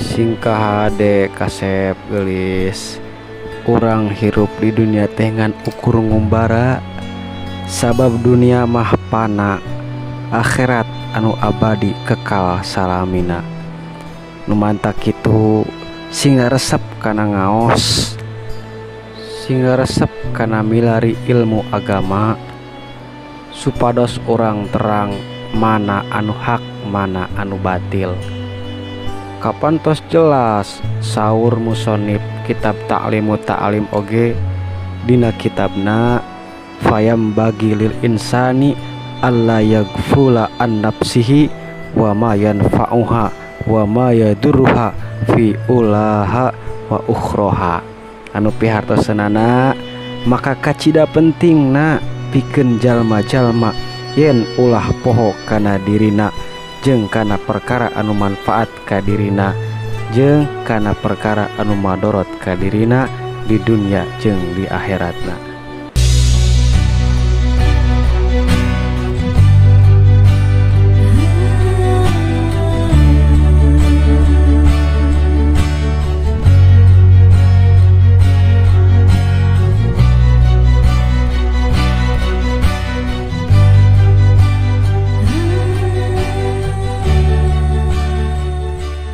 Singkah hade kasep gelis urang hirup di dunia tengan ukur ngumbara sabab dunia mah pana akhirat anu abadi kekal salamina numantak kitu singa resep kana ngaos singa resep kana milari ilmu agama supados orang terang mana anu hak mana anu batil. Kapantos jelas saur musonib kitab ta'limu ta'lim oge dina kitabna fayam bagi lil insani alla yaghfula an nafsihi wa ma yanfa'uha wa ma yadurruha fi ulaha wa ukhroha. Anu pihartoseunana maka kacida pentingna pikeun jalma-jalma yen ulah poho kana dirina jeung kana perkara anu manfaat ka dirina jeung kana perkara anu madorot ka dirina di dunia jeung di akhiratna.